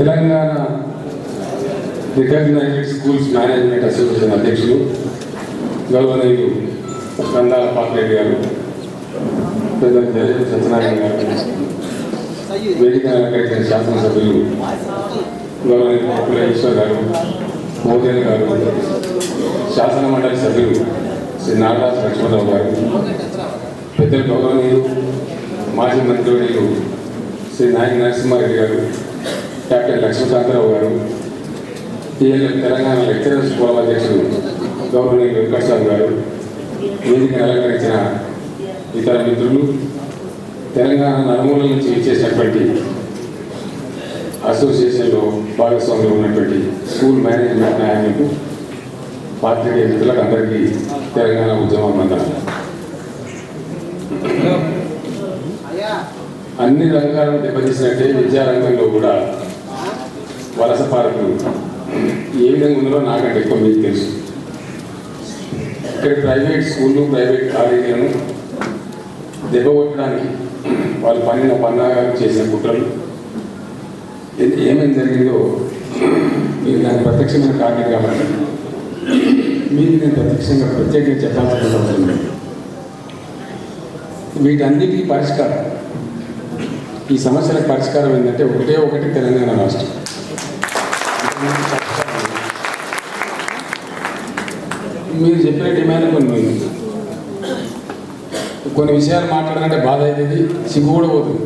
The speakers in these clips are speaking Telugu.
Telangana recognised schools management association అధ్యక్షులు గౌరవనీయులు కందాల పాపిరెడ్డి గారు, పెద్ద సత్యనారాయణ గారు, వేదిక అలంకరించిన శాసనసభ్యులు గౌరవనీయులు పప్పుల ఈశ్వర్ గారు, మోదేన్ గారు, శాసన మండలి సభ్యులు శ్రీ నాగరాజు లక్ష్మణరావు గారు, పెద్దలు గౌరవనీయులు మాజీ మంత్రివర్యులు శ్రీ నాయక నరసింహారెడ్డి గారు, కెప్టెన్ లక్ష్మీకాంతరావు గారు, తెలంగాణ లెక్చరర్స్ ఫోరం అధ్యక్షులు గౌరవనీయులు వెంకటస్వామి గారు, వేదికను అలంకరించిన ఇతర మిత్రులు, తెలంగాణ నలుమూలల నుంచి ఇచ్చేసినటువంటి అసోసియేషన్లో భాగస్వామ్యం ఉన్నటువంటి స్కూల్ మేనేజ్మెంట్ నాయకులకు, పాత్రికేయ మిత్రులకు అందరికీ తెలంగాణ ఉద్యమ బంధాలు. అన్ని రంగాలను దెబ్బతీసినట్టే విద్యారంగంలో కూడా వలస పాలకులు ఏ విధంగా ఉన్నారో నాకంటే ఎక్కువ మీకు తెలుసు. ఇక్కడ ప్రైవేట్ స్కూళ్ళు, ప్రైవేట్ కాలేజీలను దెబ్బకొట్టడానికి వాళ్ళు పన్నిన పన్నాగాలు చేసిన కుట్రలు ఏమేమి జరిగిందో మీరు దానికి ప్రత్యక్షమైన కారణం కాబట్టి మీకు నేను ప్రత్యేకంగా చెప్పాల్సిన అవసరం లేదు. వీటన్నిటికీ పరిష్కారం, ఈ సమస్యలకు పరిష్కారం ఏంటంటే ఒకటి తెలంగాణ రాష్ట్రం. మీరు చెప్పిన డిమాండ్ కొన్ని విషయాలు మాట్లాడాలంటే బాధ అవుతుంది, సిగ్గు కూడా పోతుంది.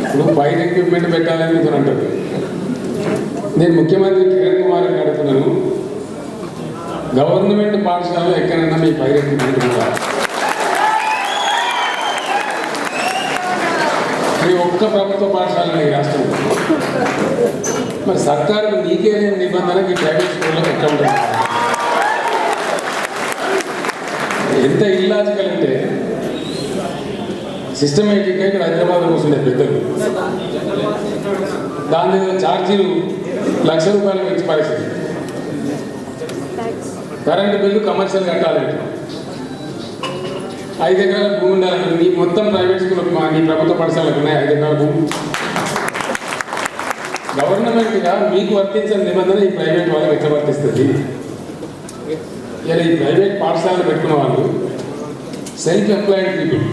ఇప్పుడు ఫైర్ ఎక్విప్మెంట్ పెట్టాలని మీరు అంటారు. నేను ముఖ్యమంత్రి కిరణ్ కుమార్ గారిని అడుగుతున్నాను, గవర్నమెంట్ పాఠశాలలో ఎక్కడైనా మీ ఫైర్ ఎక్విప్మెంట్ ఉండాలి? మీ ఒక్క ప్రభుత్వ పాఠశాల ఈ రాష్ట్రంలో. మరి సర్కారు నీకే నిబంధనకి ప్రైవేట్ స్కూల్లో ఎక్కడ ఉంటుంది? ఎంత ఇల్లాజికల్ అంటే సిస్టమేటిక్గా ఇక్కడ హైదరాబాద్లో కూర్చుండే పెద్దలు దాని మీద ఛార్జీలు ₹1,00,000 పెంచి పరిస్థితి. కరెంటు బిల్లు కమర్షియల్ కట్టాలంటే 5 ఎకరాల భూమి ఉండాలంటే నీ మొత్తం ప్రైవేట్ స్కూల్ నీ ప్రభుత్వ పాఠశాలకు ఉన్నాయి 5 ఎకరాల భూమి. గవర్నమెంట్గా మీకు వర్తించిన నిబంధన ఈ ప్రైవేట్ వాళ్ళకి ఎట్లా వర్తిస్తుంది? ఇలా ఈ ప్రైవేట్ పాఠశాలను పెట్టుకున్న వాళ్ళు సెల్ఫ్ ఎంప్లాయిడ్ పీపుల్,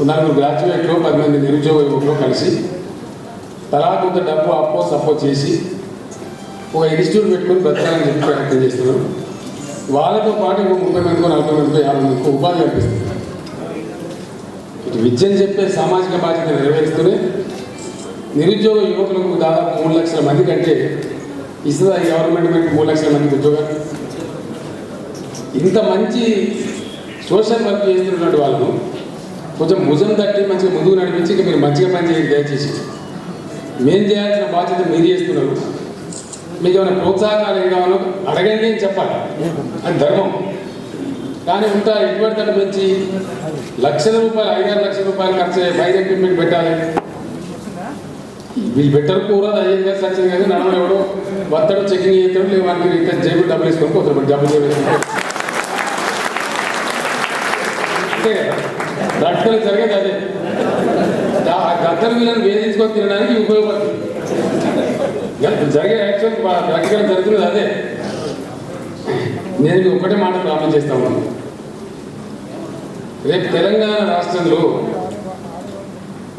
4 గ్రాడ్యుయేట్లు 10 మంది నిరుద్యోగ యువకులు కలిసి తలా కొంత డబ్బు అప్పో సప్పో చేసి ఒక ఇన్స్టిట్యూట్ పెట్టుకొని బ్రతకాలని చెప్పి ప్రయత్నం చేస్తున్నారు. వాళ్ళతో పాటు ఇంకో 30 మందికో 40 మందికో 50 మందికో ఉపాధి కల్పిస్తుంది. ఇటు విద్యను చెప్పే సామాజిక బాధ్యత నెరవేరుస్తూనే నిరుద్యోగ యువకులకు దాదాపు 3 లక్షల మంది కంటే ఇస్తుందా ఈ గవర్నమెంట్ మీకు 3 లక్షల మందికి ఉద్యోగాలు? ఇంత మంచి సోషల్ వర్క్ చేస్తున్నటువంటి వాళ్ళను కొంచెం భుజం తట్టి మంచిగా ముందుకు నడిపించి ఇక మీరు మంచిగా పని చేయండి దయచేసి. మేము చేయాల్సిన బాధ్యత మీరు చేస్తున్నారు. మీకు ఏమైనా ప్రోత్సాహకాలు ఏం కావాలో అడగండి అని చెప్పాలి, అది ధర్మం. కానీ ఉంటా ఎటువంటి తట్టు పెంచి ₹1,00,000 5-6 లక్షల ఖర్చు ఫైర్ ఎక్విప్మెంట్ పెట్టాలి. వీళ్ళు బెటర్ కూర అయ్యేది కాదు, సచ్చింది కాదు. నడవడం ఎవడో వత్తడు చెకింగ్ చేస్తాడు, లేదు మనకి ఇంకా జేబులు డబ్బులు వేసుకొని పోతాడు. డబ్బులు అంతే కదా, ప్రాక్టికల్ జరిగేది అదే. గద్దరు వీళ్ళని వేధించుకొని తినడానికి ఉపయోగపడుతుంది. జరిగే యాక్చువల్ ప్రాక్టికల్ జరుగుతున్నది అదే. నేను ఒకటే మాట ప్రారంభం చేస్తా ఉన్నాను. రేపు తెలంగాణ రాష్ట్రంలో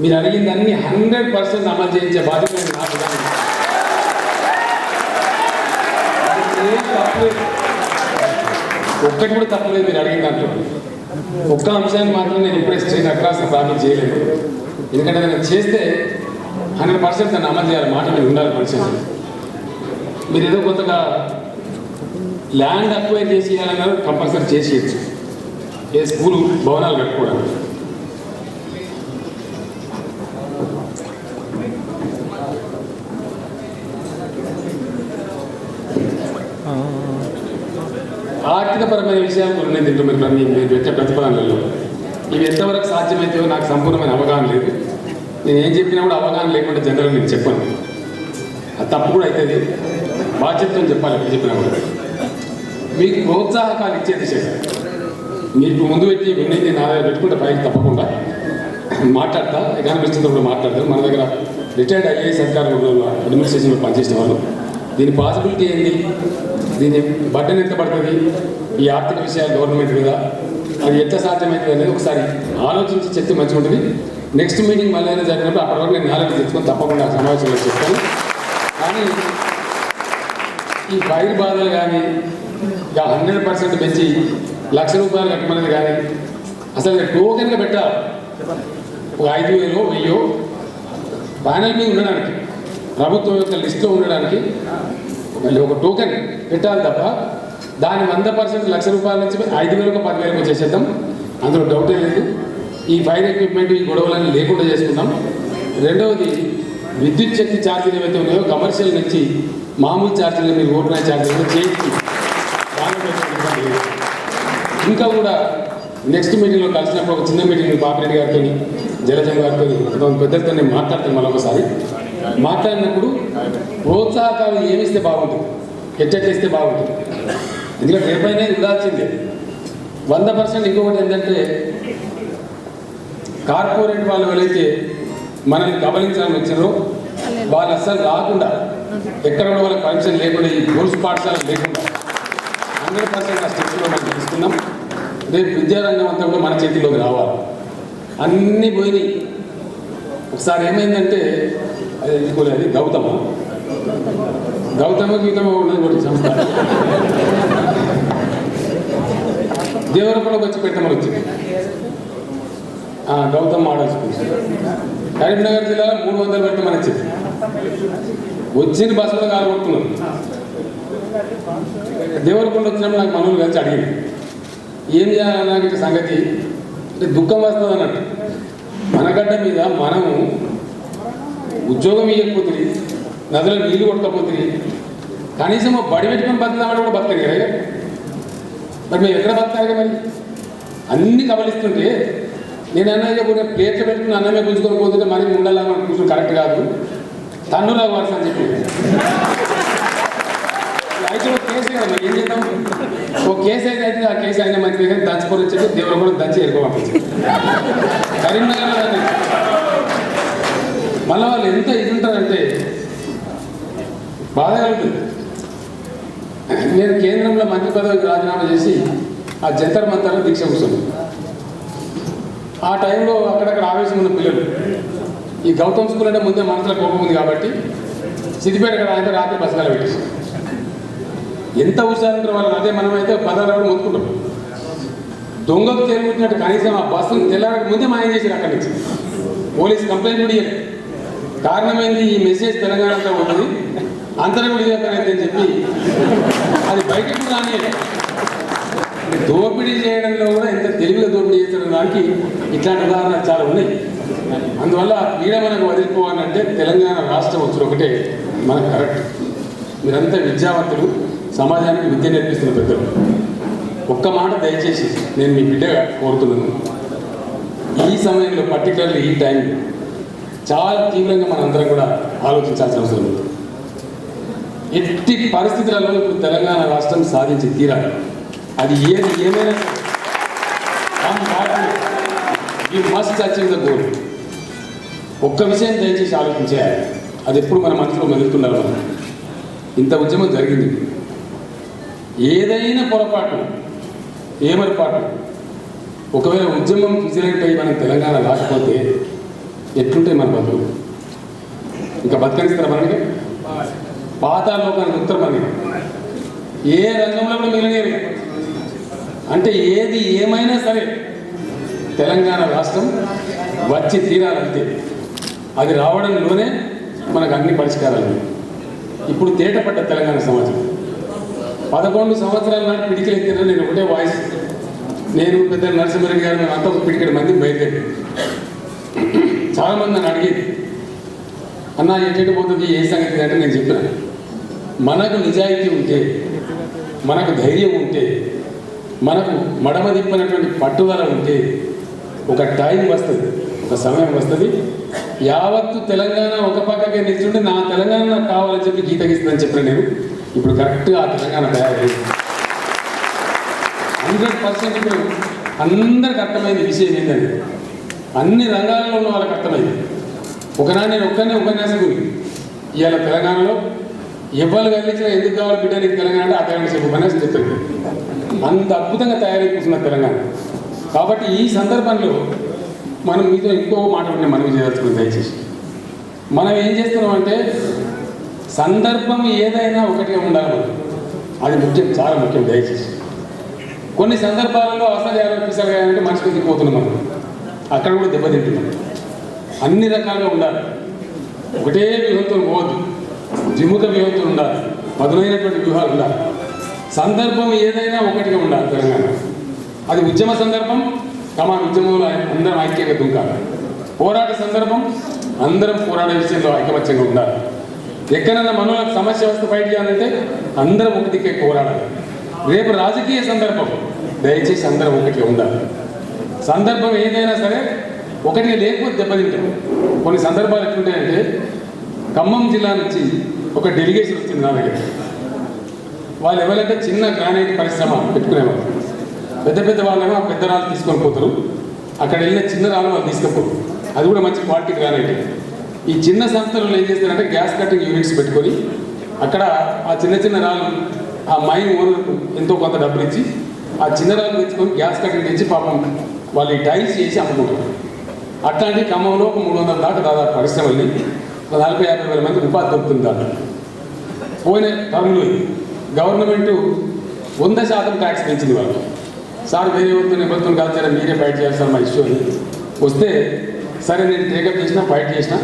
మీరు అడిగింది అన్ని 100% అమలు చేయించే బాధ్యత నాకు. ఒక్కటి కూడా తప్పలేదు మీరు అడిగిన దాంట్లో. ఒక్క అంశాన్ని మాత్రం నేను ఇప్పుడే స్టేట్ అక్రాస్ ప్రారంభం చేయలేదు. ఎందుకంటే నేను చేస్తే 100% దాన్ని అమలు చేయాలి, మాట మీరు ఉండాలి పరిస్థితి. మీరు ఏదో కొత్తగా ల్యాండ్ అక్వైర్ చేసి ఇవ్వాలన్నారు, కంపల్సరీ చేసేయచ్చు. ఏ స్కూల్ భవనాలు కట్టుకోవడానికి ఆర్థికపరమైన విషయాలు ఉన్నాయి దీంట్లో. మీరు పెట్టే ప్రతిపాదనలలో ఇవి ఎంతవరకు సాధ్యమవుతాయో నాకు సంపూర్ణమైన అవగాహన లేదు. నేను ఏం చెప్పినా కూడా అవగాహన లేకుండా జనరల్ నేను చెప్పాను. అది తప్పు కూడా అవుతుంది, బాధ్యతతో చెప్పాలి. ఎప్పుడు చెప్పినా కూడా మీకు ప్రోత్సాహకాలు ఇచ్చే దిశగా మీకు ముందు పెట్టి విన్నది నా దగ్గర పెట్టుకుంటే పైకి తప్పకుండా మాట్లాడతా. ఎకానమిస్ట్తో కూడా మాట్లాడతారు. మన దగ్గర రిటైర్డ్ ఐఏఎస్ అధికారులు అడ్మినిస్ట్రేషన్లో పనిచేసిన వాళ్ళు. దీని పాసిబిలిటీ ఏంటి, దీని బడ్డన్ ఎంత పడుతుంది, ఈ ఆర్థిక విషయాలు గవర్నమెంట్ మీద అది ఎట్లా సాధ్యమవుతుంది అనేది ఒకసారి ఆలోచించి చెప్తే మంచిగా ఉంటుంది. నెక్స్ట్ మీటింగ్ మళ్ళీ జరిగినప్పుడు అప్పటి వరకు నేను నాలెడ్జ్ తెచ్చుకొని తప్పకుండా సమావేశంలో చెప్తాను. కానీ ఈ ఫైర్ బాధలు కానీ ఇక 100% పెంచి ₹1,00,000 కట్టమనేది కానీ అసలు టోకెన్గా పెట్టాలి. ఒక 5,000 1000 ప్యానల్ మీద ఉండడానికి, ప్రభుత్వం యొక్క లిస్టులో ఉండడానికి ఒక టోకెన్ పెట్టాలి తప్ప దాని 100% ₹1,00,000 నుంచి 5,000 10,000 చేసేద్దాం. అందులో డౌటే లేదు. ఈ ఫైర్ ఎక్విప్మెంట్ ఈ గొడవలన్నీ లేకుండా చేసుకుందాం. రెండవది, విద్యుత్ శక్తి ఛార్జీలు ఏవైతే ఉన్నాయో కమర్షియల్ నుంచి మామూలు ఛార్జీలు మీరు ఓటున ఛార్జీలు చేయించి ఇంకా కూడా నెక్స్ట్ మీటింగ్లో కలిసినప్పుడు ఒక చిన్న మీటింగ్ పాపిరెడ్డి గారితో జలజం గారితో పెద్దలతో నేను మాట్లాడతాను. మరొకసారి మాట్లాడినప్పుడు ప్రోత్సాహకాలు ఏమిస్తే బాగుంటుంది, ఎట్టెట్లిస్తే బాగుంటుంది. ఎందుకంటే రేపైనా ఉండాల్సిందే 100%. ఇంకొకటి ఏంటంటే కార్పొరేట్ వాళ్ళు ఎవరైతే మనల్ని గమనించాలని వచ్చారో వాళ్ళు అస్సలు రాకుండా, ఎక్కడ కూడా వాళ్ళకి పర్మిషన్ లేకుండా, ఈ గోల్స్ పాఠశాల లేకుండా 100% ఆ స్టెప్స్లో మనం తీసుకున్నాం. రేపు విద్యారంగం అంతా కూడా మన చేతిలోకి రావాలి. అన్నీ పోయినాయి. ఒకసారి ఏమైందంటే అది ఎందుకోలేదు, గౌతమ ఉన్నది ఒకటి సంస్థ దేవరపల్లికి వచ్చి పెట్టమని వచ్చింది. గౌతమ్ మోడల్ స్కూల్స్ కరీంనగర్ జిల్లాలో 300 పెట్టమని వచ్చింది. వచ్చిన బస్సులో కాలగొడుతున్నారు. దేవరపల్లి వచ్చినప్పుడు నాకు మనవులు కలిసి అడిగింది, ఏం చేయాలన్నా ఇట్లా సంగతి అంటే దుఃఖం వస్తుంది అన్నట్టు. మనగడ్డ మీద మనము ఉద్యోగం ఇవ్వకపోతే, నదులో నీళ్లు కొట్టకపోతే, కనీసం బడి పెట్టుకొని బతుకుతామని కూడా బతకని కదా. మరి మేము ఎక్కడ బతకాలి? మరి అన్ని కబలిస్తుంటే నేను అన్నయ్య ప్లేట్లు పెట్టుకుని అన్నమే గుంజుకొని పోతుంటే మరి ఉండాలా మనం కూర్చొని కరెక్ట్ కాదు, తన్నులా వరుస అని చెప్పి అయితే ఒక కేసు కదా. మరి ఏం చేద్దాం? ఒక కేసు అయితే ఆ కేసు అయినా మంచిది కానీ దంచుకొని వచ్చేది దేవుడు కూడా దంచి ఎరుకోవాలి. కరీంనగర్లో మళ్ళీ వాళ్ళు ఎంత ఇది ఉంటారంటే బాధ కలుగుతుంది. నేను కేంద్రంలో మంత్రి పదవికి రాజీనామా చేసి ఆ జంతర్ మంతర్లో దీక్ష కూర్చున్నాను. ఆ టైంలో అక్కడక్కడ ఆవేశం ఉన్న పిల్లలు, ఈ గౌతమ్ స్కూల్ అంటే ముందే మనసులో కోపం ఉంది కాబట్టి సిద్దిపేట ఆయన రాత్రి బస్సుకాల పెట్టేసి ఎంత హుషారంతో వాళ్ళని. అదే మనమైతే పదాలు మొత్తుకుంటాం. దొంగకు తెలియట్టినట్టు కనీసం ఆ బస్సును తెల్లారక ముందే మాయం చేశారు. అక్కడి నుంచి పోలీస్ కంప్లైంట్ కూడా ఇవ్వలేదు. కారణమైంది ఈ మెసేజ్ తెలంగాణ అంతా ఉంటుంది, అంతరం కూడా ఇవ్వకరైంది అని చెప్పి అది బయటకు రాని. దోపిడీ చేయడంలో కూడా ఎంత తెలివిగా దోపిడీ చేస్తున్న దానికి ఇట్లాంటి ఉదాహరణలు చాలా ఉన్నాయి. అందువల్ల పీడ మనకు వదిలిపోవాలంటే తెలంగాణ రాష్ట్రం వచ్చుడు ఒకటే మనకు కరెక్ట్. మీరంతా విద్యావంతులు, సమాజానికి విద్య నేర్పిస్తున్న పెద్దలు. ఒక్క మాట దయచేసి నేను మీ బిడ్డగా కోరుతున్నాను. ఈ సమయంలో పర్టికులర్లీ ఈ టైం చాలా తీవ్రంగా మనందరం కూడా ఆలోచించాల్సిన అవసరం ఉంది. ఎట్టి పరిస్థితులలో ఇప్పుడు తెలంగాణ రాష్ట్రం సాధించి తీరాలి. అది ఏమైనా you must achieve the goal. ఒక్క విషయం దయచేసి ఆలోచించేయాలి. అది ఎప్పుడు మన మనసులో మెదులుతున్నారు. మనం ఇంత ఉద్యమం జరిగింది. ఏదైనా పొరపాటు, ఏమరపాటు, ఒకవేళ ఉద్యమం విజిలెంట్ అయ్యి మనం తెలంగాణ రాకపోతే ఎట్లుంటాయి మన బతులు? ఇంకా బతకనిస్తారు మనకి? పాతాళలోకానికి ఉత్తరం మనకి ఏ రంగంలో కూడా మిగిలినవి. అంటే ఏది ఏమైనా సరే తెలంగాణ రాష్ట్రం వచ్చి తీరాలంటే అది రావడంలోనే మనకు అన్ని పరిష్కారాలు. ఇప్పుడు తేటపడ్డ తెలంగాణ సమాజం 11 సంవత్సరాల నాటి పిడికిలు ఎత్తిన నేను ఒకటే వాయిస్. నేను పెద్ద నరసింహారెడ్డి గారు అంతా ఒక పిడికెడు మంది బయలుదేరి చాలామంది నన్ను అడిగేది, అన్న ఎటు పోతుంది ఏ సంగతి అంటే నేను చెప్పిన, మనకు నిజాయితీ ఉంటే, మనకు ధైర్యం ఉంటే, మనకు మడమ తిప్పినటువంటి పట్టుదల ఉంటే ఒక టైం వస్తుంది, ఒక సమయం వస్తుంది. యావత్తు తెలంగాణ ఒక పక్కకే నిల్చుంటే నా తెలంగాణ నాకు కావాలని చెప్పి గీత గీస్తుందని చెప్పిన నేను. ఇప్పుడు కరెక్ట్గా ఆ తెలంగాణ తయారైంది. 100% ఇప్పుడు అందరికి అర్థమైంది విషయం ఏంటంటే, అన్ని రంగాల్లో ఉన్న వాళ్ళకి అర్థమైంది ఒకనాడు నేను ఒక్కనే ఉపన్యాసకుని. ఇవాళ తెలంగాణలో ఎవరు కలిగించినా ఎందుకు కావాలి బిడ్డ నీకు తెలంగాణ అంటే ఆ తెలంగాణ చెప్పి ఉపన్యాసం చెప్తారు. అంత అద్భుతంగా తయారైపోతున్న తెలంగాణ. కాబట్టి ఈ సందర్భంలో మనం మీతో ఇంకో మాట మనం చేయదలుచుకుని దయచేసి మనం ఏం చేస్తున్నాం అంటే సందర్భం ఏదైనా ఒకటిగా ఉండాలి. అది ముఖ్యం, చాలా ముఖ్యం. దయచేసి కొన్ని సందర్భాలలో అసలు ఆరోపిస్తారు అంటే మనిషికి దిగిపోతున్నాం మనం, అక్కడ కూడా దెబ్బతింటున్నాం. అన్ని రకాలుగా ఉండాలి, ఒకటే వ్యూహంతో పోవద్దు, జిముఖ వ్యూహంతో ఉండాలి, పదునైనటువంటి వ్యూహాలు ఉండాలి. సందర్భం ఏదైనా ఒకటిగా ఉండాలి తెలంగాణ. అది ఉద్యమ సందర్భం, ఉద్యమంలో అందరం ఐక్యంగా దుంకాలి. పోరాట సందర్భం, అందరం పోరాట విషయంలో ఐకమత్యంగా ఉండాలి. ఎక్కడైనా మనలో సమస్య వస్తే ఫైట్ చేయాలంటే అందరం ఒకటికే పోరాడాలి. రేపు రాజకీయ సందర్భం, దయచేసి అందరం ఒకటిగా ఉండాలి. సందర్భం ఏదైనా సరే ఒకటిగా లేకపోతే దెబ్బతింటాం. కొన్ని సందర్భాలు ఎట్లుంటాయంటే ఖమ్మం జిల్లా నుంచి ఒక డెలిగేషన్ వచ్చింది నా దగ్గర. వాళ్ళు ఎవరైతే చిన్న గ్రానైట్ పరిశ్రమ పెట్టుకునేవాళ్ళు, పెద్ద పెద్ద వాళ్ళేమో పెద్ద రాళ్ళు తీసుకొని పోతారు, అక్కడ వెళ్ళిన చిన్న రాళ్ళు వాళ్ళు తీసుకుపోరు. అది కూడా మంచి క్వాలిటీ గ్రానైట్. ఈ చిన్న సంస్థలలో ఏం చేస్తారంటే గ్యాస్ కటింగ్ యూనిట్స్ పెట్టుకొని అక్కడ ఆ చిన్న చిన్న రాళ్ళు ఆ మైన్ ఓనర్కు ఎంతో కొంత డబ్బులు ఇచ్చి ఆ చిన్న రాళ్ళు తెచ్చుకొని గ్యాస్ కటింగ్ తెచ్చి పాపం వాళ్ళు ఈ టైల్స్ చేసి అమ్ముకుంటారు. అట్లాంటి ఖమ్మంలో ఒక 300 దాకా దాదాపు పరిశ్రమల్ని 40-50 వేల మంది ఉపాధి దొరుకుతుంది. దాంట్లో పోయిన టర్మ్లో గవర్నమెంట్ 100% ట్యాక్స్ పెంచింది వాళ్ళు. సార్ వేరే ప్రభుత్వం కాదు సరే మీరే ఫైట్ చేయాలి సార్ మా ఇష్యూ అని వస్తే, సరే నేను టేకప్ చేసినా ఫైట్ చేసినా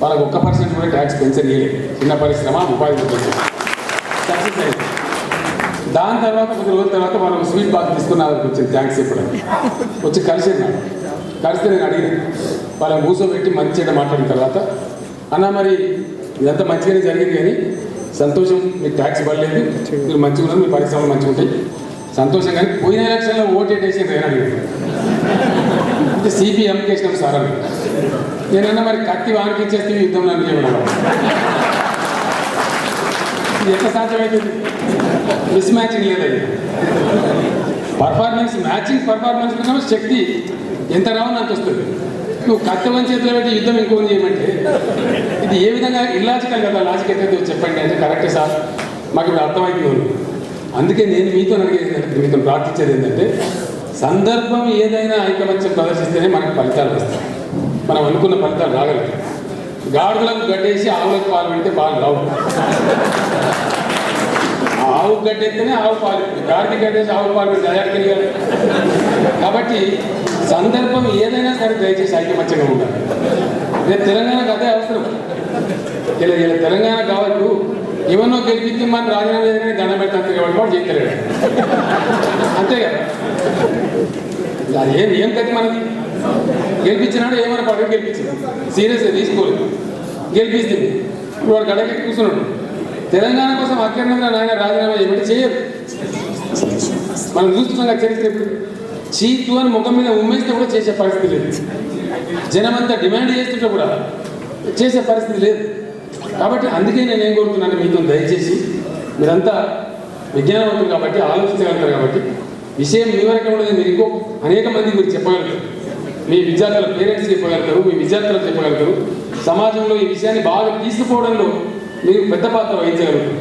వాళ్ళకి 1% కూడా ట్యాక్స్ పెంచనీయలేదు. చిన్న పరిశ్రమ ఉపాధి సక్సెస్ అయింది. దాని తర్వాత కొద్ది రోజుల తర్వాత వాళ్ళు స్వీట్ బాక్స్ తీసుకున్న వాళ్ళకి వచ్చింది థ్యాంక్స్ చెప్పడానికి. వచ్చి కలిసి నేను అడిగింది, వాళ్ళని కూర్చోబెట్టి మంచిగా మాట్లాడిన తర్వాత, అన్న మరి ఇదంతా మంచిగానే జరిగింది కానీ సంతోషం, మీకు ట్యాక్స్ పడలేదు, మీరు మంచిగా ఉన్నారు, మీ పరిశ్రమలు మంచిగా ఉంటాయి, సంతోషం. కానీ పోయిన ఎలక్షన్లో ఓటేసి నేను అంటే సిపిఎంకి వేసినాం సార్ అని. నేనన్నా మరి కత్తి వానికి ఇచ్చేస్తే యుద్ధం నన్ను చేయడం ఇది ఎంత సాధ్యమవుతుంది? మిస్ మ్యాచింగ్ లేదండి. పర్ఫార్మెన్స్ కన్నా శక్తి ఎంత రావని అంత వస్తుంది. నువ్వు కత్తి వన్ చేతిలో పెట్టి యుద్ధం ఇంకోని చేయమంటే ఇది ఏ విధంగా ఇల్లాజికల్ కదా. లాజిక్ అయితే చెప్పండి అంటే కరెక్టే సార్, మాకు ఇప్పుడు అర్థమవుతుంది. అందుకే నేను మీతో ప్రార్థించేది ఏంటంటే సందర్భం ఏదైనా ఐకమత్యం ప్రదర్శిస్తేనే మనకు ఫలితాలు వస్తాయి. మనం అనుకున్న ఫలితాలు రాగలరు. గాడులకు గడ్డేసి ఆవులకు పాలు పెడితే పాలు రావు. ఆవుకు గడ్డెత్తేనే ఆవు పాలు, గాడికి గడ్డేసి ఆవు పాలు పెడితే అయాడికి. కాబట్టి సందర్భం ఏదైనా సరే దయచేసి ఐకమత్యంగా ఉండాలి. రేపు తెలంగాణకు అదే అవసరం. ఇలా తెలంగాణ కావచ్చు, ఎవరినో గెలిపిస్తే మనం రాజీనామా ఏదైనా దండం పెడతాను కాబట్టి వాడు చేయలేడు. అంతే కదా. అది ఏం గతి మనది? గెలిపించినాడు ఏమైనా పడవ గెలిపించింది, సీరియస్గా తీసుకోలేదు, గెలిపిస్తుంది. ఇప్పుడు వాడు గడకి కూర్చున్నాడు. తెలంగాణ కోసం అక్కర్నంగా నాయన రాజీనామా చేయబట్టి చేయదు. మనం చూస్తున్నాం కదా చరిత్ర. ఇప్పుడు చీతు అని ముఖం మీద ఉమ్మేస్తే కూడా చేసే పరిస్థితి లేదు. జనమంతా డిమాండ్ చేస్తుంటే కూడా చేసే పరిస్థితి లేదు. కాబట్టి అందుకే నేను ఏం కోరుతున్నాను, మీతో దయచేసి మీరంతా విజ్ఞానవంతులు కాబట్టి ఆలోచించగలుగుతారు కాబట్టి విషయం మీ వరకే ఉండదు. మీరు ఇంకో అనేక మందికి మీరు చెప్పగలుగుతారు, మీ విద్యార్థుల పేరెంట్స్కి చెప్పగలుగుతారు, మీ విద్యార్థులకు చెప్పగలుగుతారు. సమాజంలో ఈ విషయాన్ని బాగా తీసుకుపోవడంలో మీరు పెద్ద పాత్ర వహించగలుగుతారు.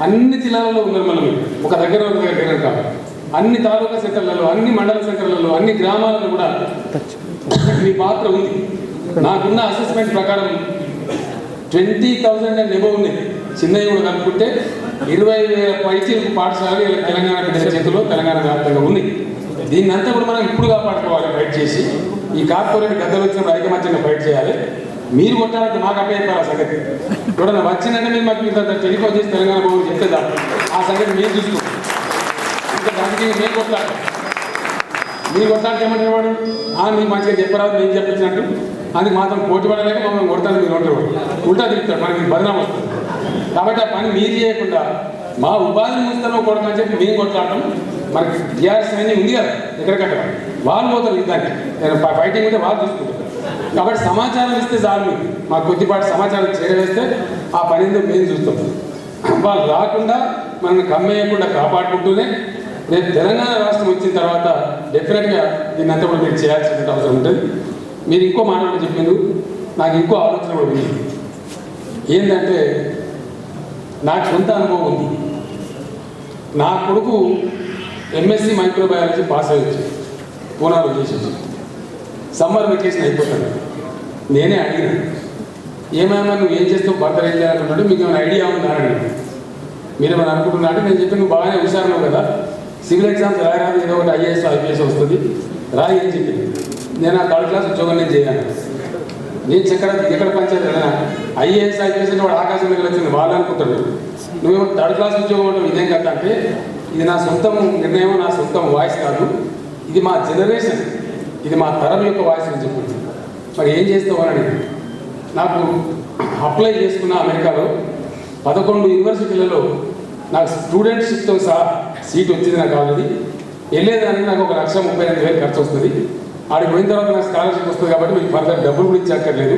అన్ని జిల్లాలలో ఉన్నారు మనం, ఒక దగ్గర కాదు, అన్ని తాలూకా సెంటర్లలో, అన్ని మండల సెంటర్లలో, అన్ని గ్రామాలలో కూడా మీ పాత్ర ఉంది. నాకున్న అసెస్మెంట్ ప్రకారం 20,000 అండ్ ఎబో ఉంది. చిన్నవి కూడా కనుక్కుంటే 20,000 పైచీలకు పాఠశాలలు ఇలా తెలంగాణ బిడ్డల చేతుల్లో తెలంగాణ వ్యాప్తంగా ఉంది. దీన్ని అంతా కూడా మనం ఇప్పుడు కాపాడుకోవాలి. ఫైట్ చేసి ఈ కార్పొరేట్ గద్దలు వచ్చినప్పుడు ఐకమత్యంగా ఫైట్ చేయాలి. మీరు కొట్టాలంటే మాకు అప్పే చెప్పాలి. ఆ సంగతి ఎవడన్నా వచ్చిందంటే మీరు మాకు టెలిఫోన్ చేసి తెలంగాణ బాబు చెప్తే ఆ సంగతి మీరు చూసుకోండి. ఇంకా దానికి మేము కొట్లాడు, మీరు కొట్లాడితే ఏమంటారు వాడు, మీకు మంచిగా చెప్పరాదు నేను చెప్పించినట్టు అందుకు మాత్రం పోటీ పడలేక మమ్మల్ని కొడతాను మీరు ఉంటారు, ఉల్టా తిరుగుతారు, మనకి బదనామం వస్తుంది. కాబట్టి ఆ పని మీరు చేయకుండా మా ఉపాధిని ముస్తానో కొడతామని చెప్పి మేము కొట్లాడటం, మనకి టీఆర్ఎస్ అనేది ఉంది కదా ఎక్కడికక్కడ, వాళ్ళు పోతారు యుద్ధానికి. ఫైటింగ్ ఉంటే వాళ్ళు చూసుకుంటారు. కాబట్టి సమాచారం ఇస్తే చాలు, మాకు కొద్దిపాటి సమాచారం చేరవేస్తే ఆ పని ఎందుకు మేము చూస్తాం. వాళ్ళు రాకుండా మనల్ని కమ్మేయకుండా కాపాడుకుంటూనే రేపు తెలంగాణ రాష్ట్రం వచ్చిన తర్వాత డెఫినెట్గా దీన్ని అంతా కూడా మీరు చేయాల్సిన అవసరం ఉంటుంది. మీరు ఇంకో మాట చెప్పిండు, నాకు ఇంకో ఆలోచన కూడా ఉంది. ఏంటంటే నాకు సొంత అనుభవం ఉంది. నా కొడుకు ఎంఎస్సి మైక్రోబయాలజీ పాస్ అయ్యొచ్చు, పూనాలో చేసి సమ్మర్ వెకేషన్ అయిపోతాను. నేనే అడిగినాను, ఏమైనా నువ్వు ఏం చేస్తావు, భర్త ఏం చేయాలనుకుంటే మీకు ఏమైనా ఐడియా ఉందా అని అడిగాను. మీరేమైనా అనుకుంటున్నా అంటే నేను చెప్పి నువ్వు బాగానే హుషారున్నావు కదా, సివిల్ ఎగ్జామ్స్ రాయరాదు, ఏదో ఒకటి ఐఏఎస్ ఐపీఎస్ వస్తుంది రాయి అని చెప్పింది. నేను ఆ థర్డ్ క్లాస్ ఉద్యోగం నేను చేయాలి. నేను ఎక్కడ పంచాయతీ ఐఏఎస్ ఐపీఎస్ అంటే వాడు ఆకాశం మీద వచ్చింది వాళ్ళు అనుకుంటాడు. నువ్వేమో థర్డ్ క్లాస్ ఉద్యోగం ఉండవు, ఇదేం కదా అంటే ఇది నా సొంతం నిర్ణయం, నా సొంతం వాయిస్ కాదు, ఇది మా జనరేషన్, ఇది మా తరం యొక్క వాయిస్ అని చెప్పింది. మరి ఏం చేస్తావు అని అడిగి నాకు అప్లై చేసుకున్న అమెరికాలో 11 యూనివర్సిటీలలో నాకు స్టూడెంట్షిప్తో సహా సీట్ వచ్చింది. నాకు ఆల్రెడీ వెళ్ళేదానికి నాకు 1,38,000 ఖర్చు వస్తుంది. ఆడికి పోయిన తర్వాత నాకు స్కాలర్షిప్ వస్తుంది కాబట్టి మీకు ఫర్దర్ డబ్బులు కూడా ఇచ్చాకర్లేదు,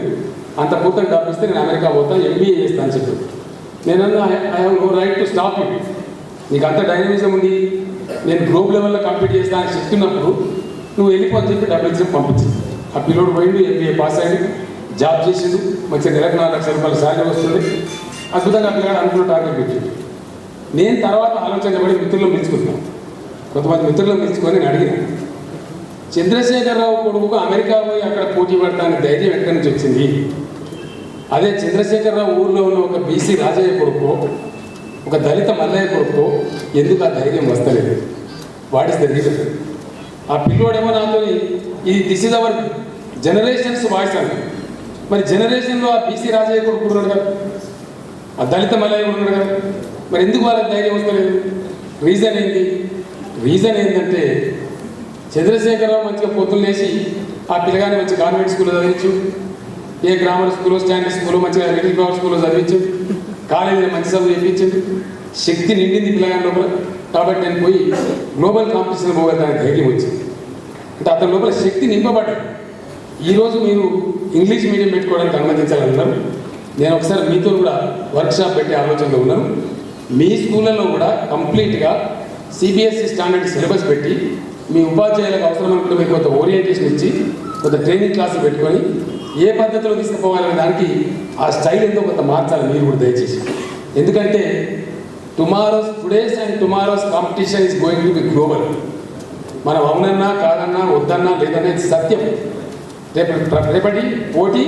అంత పూర్తిగా డబ్బు ఇస్తే నేను అమెరికా పోతాను, ఎంబీఏ చేస్తాను అని చెప్పి. నేనన్నా I have no right to stop you, నీకు అంత డైనమిజం ఉంది, నేను గ్లోబల్ లెవెల్లో కంప్లీట్ చేస్తానని చెప్తున్నప్పుడు నువ్వు వెళ్ళిపోని చెప్పి డబ్బులు ఇచ్చి పంపించింది. ఆ పిల్లోడు పోయిండు, ఎంబీఏ పాస్ అయ్యాడు, జాబ్ చేసిండు, మంచిగా నెలకు 4 లక్షల రూపాయల శాలరీ వస్తుంది, అద్భుతంగా పిల్లగాడు అనుకున్న టార్గెట్ పెట్టిండు. నేను తర్వాత ఆలోచన పడి మిత్రులను పిలుచుకుంటున్నాను, కొంతమంది మిత్రులను పిలుచుకొని నేను అడిగిన, చంద్రశేఖరరావు కొడుకు అమెరికా పోయి అక్కడ పోటీ పడటానికి ధైర్యం ఎక్కడి నుంచి వచ్చింది? అదే చంద్రశేఖరరావు ఊళ్ళో ఉన్న ఒక బీసీ రాజయ్య కొడుకు, ఒక దళిత మల్లయ్య కొడుకు ఎందుకు ఆ ధైర్యం వస్తలేదు? What is the reason? ఆ పిల్లోడేమో నాతో this is our generations voice అని. మరి జనరేషన్లో ఆ బీసీ రాజయ్య కొడుకు ఉన్నాడు కదా, ఆ దళిత మల్లయ్య కూడా ఉన్నాడు కదా, మరి ఎందుకు వాళ్ళకి ధైర్యం వస్తలేదు? రీజన్ ఏంటి? రీజన్ ఏంటంటే చంద్రశేఖరరావు మంచిగా పొద్దున్న లేచి ఆ పిల్లగాని మంచి కాన్వెంట్ స్కూల్లో చదివించు, ఏ గ్రామర్ స్కూల్లో స్టాండర్డ్ స్కూల్లో మంచిగా మిడిల్ పవర్ స్కూల్లో చదివించు, కాలేజీలో మంచి చదువు చెప్పించండి, శక్తి నిండింది పిల్లగాని లోపల. కాబట్టి నేను పోయి గ్లోబల్ కాంపిటీషన్ పోగలుగుతానికి ధైర్యం వచ్చింది. అంటే అతని లోపల శక్తి నింపబడ్డాడు. ఈరోజు మీరు ఇంగ్లీష్ మీడియం పెట్టుకోవడానికి అనుమతించాలన్నారు. నేను ఒకసారి మీతో కూడా వర్క్షాప్ పెట్టే ఆలోచనలో ఉన్నాను. మీ స్కూళ్ళల్లో కూడా కంప్లీట్గా సిబిఎస్ఈ స్టాండర్డ్ సిలబస్ పెట్టి మీ ఉపాధ్యాయులకు అవసరం అనుకుంటే మీకు కొంత ఓరియంటేషన్ ఇచ్చి కొంత ట్రైనింగ్ క్లాసులు పెట్టుకొని ఏ పద్ధతిలో తీసుకుపోవాలనే దానికి ఆ స్టైల్ ఎంతో కొంత మార్చాలి మీరు కూడా దయచేసి. ఎందుకంటే today's and tomorrow's competition is going to be global. మనం అవునన్నా కాదన్నా వద్దన్నా లేదనేది సత్యం. రేపటి పోటీ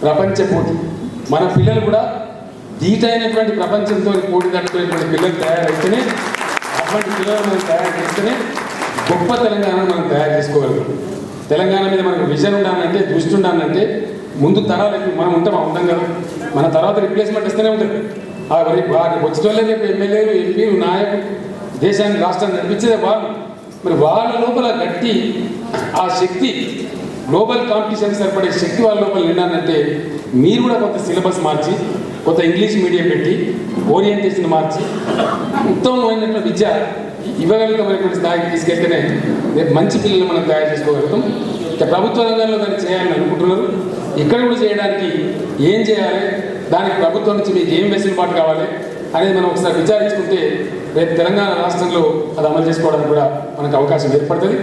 ప్రపంచ పోటీ. మన పిల్లలు కూడా ధీటైనటువంటి ప్రపంచంతో పోటీ తట్టుకునేటువంటి పిల్లలు తయారైతేనే, అటువంటి పిల్లలు మనం తయారు చేస్తేనే గొప్ప తెలంగాణ మనం తయారు చేసుకోగలుగుతాం. తెలంగాణ మీద మనకు విజన్ ఉండాలంటే, దృష్టి ఉండాలంటే ముందు తరాలు మనం ఉంటాం కదా, మన తర్వాత రిప్లేస్మెంట్ ఇస్తూనే ఉంటుంది. వారికి వచ్చేటోళ్ళే రేపు ఎమ్మెల్యేలు, ఎంపీలు, నాయకులు, దేశాన్ని రాష్ట్రాన్ని నడిపించేదే వాళ్ళు. మరి వాళ్ళ లోపల గట్టి ఆ శక్తి, గ్లోబల్ కాంపిటీషన్ సరిపడే శక్తి వాళ్ళ లోపల నిండాలంటే మీరు కూడా కొంత సిలబస్ మార్చి, కొంత ఇంగ్లీష్ మీడియం పెట్టి, ఓరియంటేషన్ మార్చి ఉత్తమమైనటువంటి విద్య ఇవ్వగలుగుతామైనటువంటి స్థాయికి తీసుకెళ్తేనే రేపు మంచి పిల్లలు మనం తయారు చేసుకోగలుగుతాం. ఇక ప్రభుత్వ రంగంలో దాన్ని చేయాలని అనుకుంటున్నారు. ఇక్కడ కూడా చేయడానికి ఏం చేయాలి, దానికి ప్రభుత్వం నుంచి మీకు ఏం వెసులుబాటు కావాలి అనేది మనం ఒకసారి విచారించుకుంటే రేపు తెలంగాణ రాష్ట్రంలో అది అమలు చేసుకోవడానికి కూడా మనకు అవకాశం ఏర్పడుతుంది.